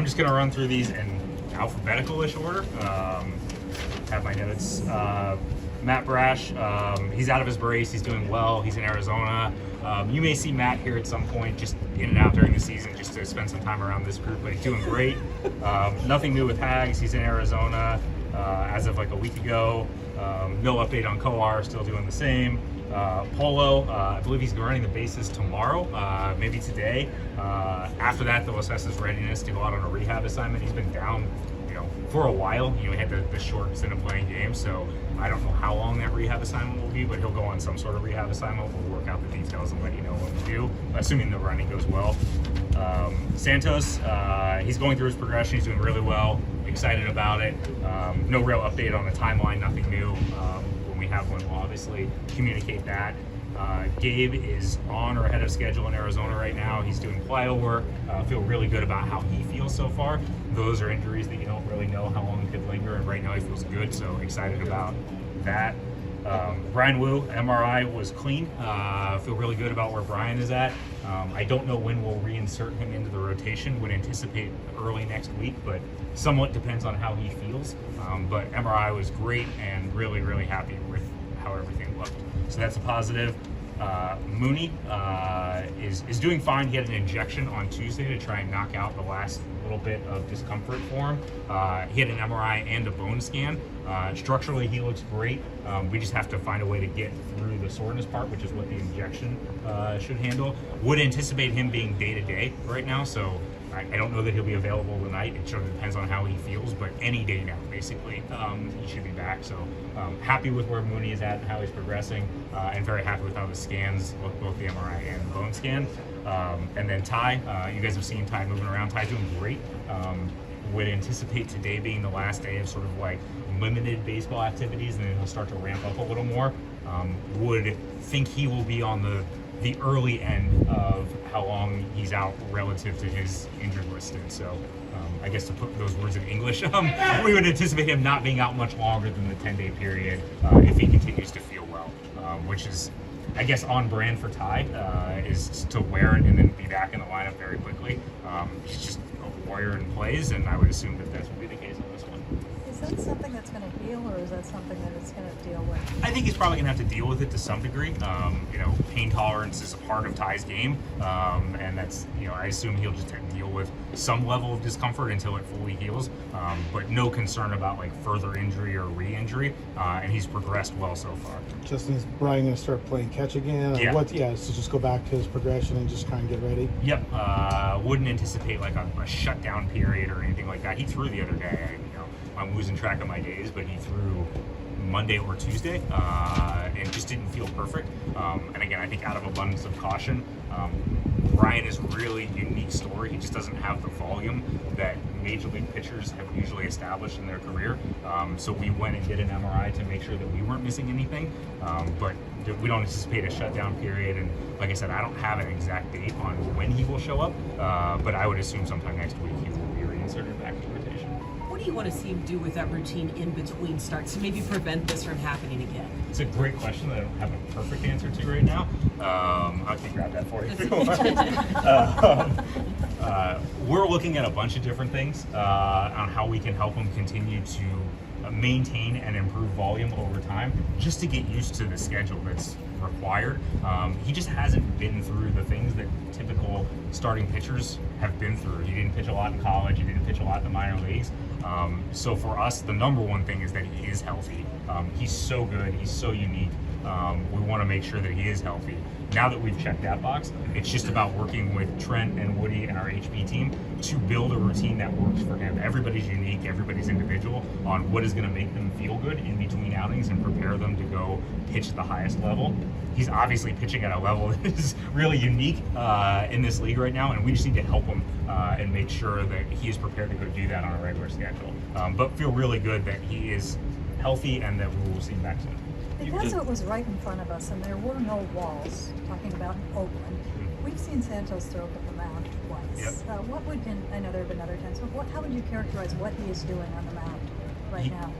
I'm just going to run through these in alphabetical-ish order. Have my notes. Matt Brash, he's out of his brace. He's doing well. He's in Arizona. You may see Matt here at some point, just in and out during the season, just to spend some time around this group, but he's doing great. Nothing new with Hags. He's in Arizona as of like a week ago. No update on Coar, still doing the same. Polo, I believe he's running the bases tomorrow, maybe today. After that, they'll assess his readiness to go out on a rehab assignment. He's been down, for a while. He had the short stint of playing games, so I don't know how long that rehab assignment will be, but he'll go on some sort of rehab assignment. We'll work out the details and let you know what to do, assuming the running goes well. Santos, he's going through his progression. He's doing really well. Excited about it. No real update on the timeline, nothing new. When we have one, we'll obviously communicate that. Gabe is on or ahead of schedule in Arizona right now. He's doing plyo work. Feel really good about how he feels so far. Those are injuries that you don't really know how long could linger, and right now he feels good, so excited about that. Bryan Woo, MRI was clean. Feel really good about where Bryan is at. I don't know when we'll reinsert him into the rotation. Would anticipate early next week, but somewhat depends on how he feels. But MRI was great, and really, really happy with how everything looked. So that's a positive. Mooney is doing fine. He had an injection on Tuesday to try and knock out the last little bit of discomfort for him. He had an MRI and a bone scan. Structurally, he looks great. We just have to find a way to get through the soreness part, which is what the injection should handle. Would anticipate him being day-to-day right now, so I don't know that he'll be available tonight. It sort of depends on how he feels, but any day now, basically, he should be back. So happy with where Mooney is at and how he's progressing, and very happy with how the scans look, both the MRI and the bone scan. And then Ty, you guys have seen Ty moving around. Ty's doing great. Would anticipate today being the last day of sort of like limited baseball activities, and then he'll start to ramp up a little more. Would think he will be on the early end of how long he's out relative to his injured listed. So I guess to put those words in English, we would anticipate him not being out much longer than the 10-day period if he continues to feel well, which is, I guess, on brand for Ty, is to wear it and then be back in the lineup very quickly. He's just a warrior and plays, and I would assume that that's would be the case on this one. Is that something that's going to heal, or is that something that it's going to deal with? I think he's probably going to have to deal with it to some degree. Pain tolerance is a part of Ty's game, and that's, I assume he'll just have to deal with some level of discomfort until it fully heals, but no concern about like further injury or re-injury, and he's progressed well so far. Justin, is Bryan going to start playing catch again? Yeah. So just go back to his progression and just kind of get ready? Yep. Wouldn't anticipate like a shutdown period or anything like that. He threw the other day. I'm losing track of my days, but he threw Monday or Tuesday, and just didn't feel perfect. And again, I think out of abundance of caution, Bryan is really a unique story. He just doesn't have the volume that major league pitchers have usually established in their career. So we went and did an MRI to make sure that we weren't missing anything, but we don't anticipate a shutdown period. And like I said, I don't have an exact date on when he will show up, but I would assume sometime next week he will be reinserted back into rotation. What do you want to see him do with that routine in between starts to maybe prevent this from happening again? It's a great question that I don't have a perfect answer to right now. I can grab that for you if you want. We're looking at a bunch of different things on how we can help him continue to maintain and improve volume over time, just to get used to the schedule that's required. He just hasn't been through the things that typical starting pitchers have been through. He didn't pitch a lot in college. He didn't pitch a lot in the minor leagues. So for us, the number one thing is that he is healthy. He's so good. He's so unique. We want to make sure that he is healthy. Now that we've checked that box, it's just about working with Trent and Woody and our HB team to build a routine that works for him. Everybody's unique, everybody's individual on what is going to make them feel good in between outings and prepare them to go pitch at the highest level. He's obviously pitching at a level that is really unique in this league right now, and we just need to help him and make sure that he is prepared to go do that on a regular schedule. But feel really good that he is healthy and that we will see him back soon. Because it was right in front of us and there were no walls, talking about in Oakland, we've seen Santos throw up the mound twice. Yep. What would, I know there have been other times, but how would you characterize what he is doing on the mound right now?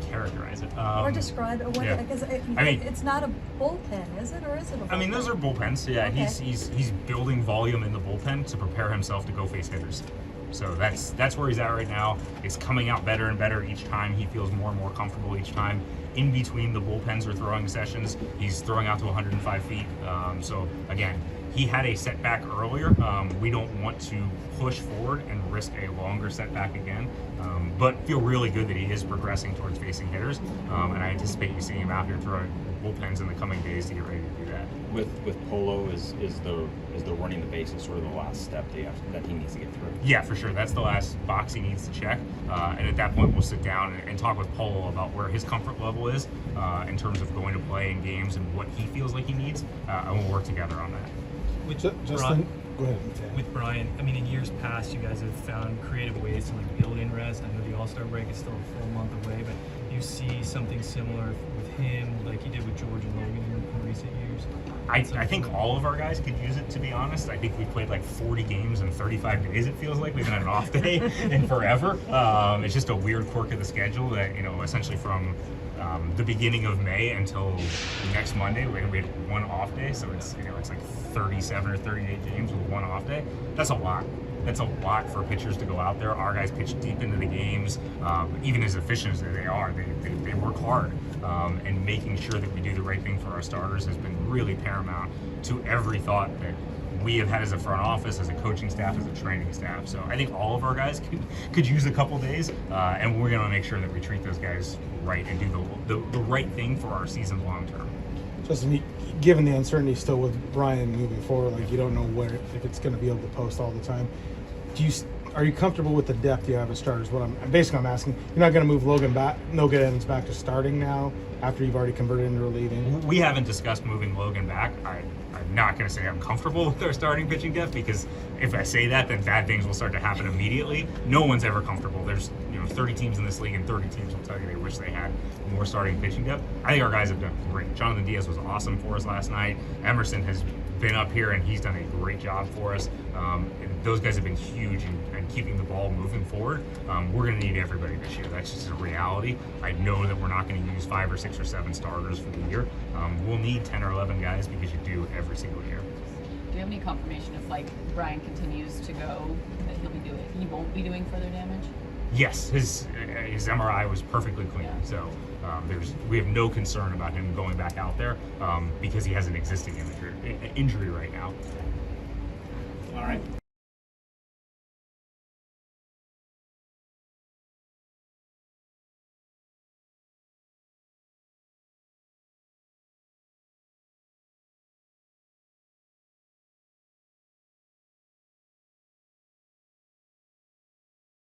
Characterize it. Or describe it. Because it's not a bullpen, is it? Or is it a bullpen? I mean, those are bullpens. Yeah, okay. he's building volume in the bullpen to prepare himself to go face hitters. So that's where he's at right now. It's coming out better and better each time. He feels more and more comfortable each time. In between the bullpens or throwing sessions, he's throwing out to 105 feet. So again, he had a setback earlier. We don't want to push forward and risk a longer setback again, but feel really good that he is progressing towards facing hitters, and I anticipate you seeing him out here throwing bullpens in the coming days to get ready to do that. With Polo, is the running the bases sort of the last step that he needs to get through? Yeah, for sure. That's the last box he needs to check, and at that point we'll sit down and talk with Polo about where his comfort level is in terms of going to play in games and what he feels like he needs, and we'll work together on that. Justin, go ahead. With Bryan, I mean, in years past, you guys have found creative ways to like build in rest. I know the All-Star break is still a full month away, but you see something similar with him, like you did with George and Logan in recent years? I think all of our guys could use it, to be honest. I think we played like 40 games in 35 days, it feels like. We haven't had an off day in forever. It's just a weird quirk of the schedule that, essentially from the beginning of May until next Monday, we had one off day. So it's like 37 or 38 games with one off day. That's a lot. That's a lot for pitchers to go out there. Our guys pitch deep into the games, even as efficient as they are. They work hard, and making sure that we do the right thing for our starters has been really paramount to every thought that we have had as a front office, as a coaching staff, as a training staff. So I think all of our guys could use a couple days, and we're going to make sure that we treat those guys right and do the right thing for our season long term. Justin, given the uncertainty still with Bryan moving forward, like you don't know if it's going to be able to post all the time. Are you comfortable with the depth you have as starters? What I'm asking, you're not going to move Logan Evans back to starting now after you've already converted into relieving? We haven't discussed moving Logan back. I'm not going to say I'm comfortable with our starting pitching depth, because if I say that, then bad things will start to happen immediately. No one's ever comfortable. There's 30 teams in this league, and 30 teams will tell you they wish they had more starting pitching depth. I think our guys have done great. Jonathan Diaz was awesome for us last night. Emerson has been up here, and he's done a great job for us. And those guys have been huge in keeping the ball moving forward. We're going to need everybody this year. That's just a reality. I know that we're not going to use 5 or 6 or 7 starters for the year. We'll need 10 or 11 guys, because you do every single year. Do you have any confirmation if Bryan continues to go that he won't be doing further damage? Yes, his MRI was perfectly clean. Yeah. So we have no concern about him going back out there, because he has an existing injury right now. All right.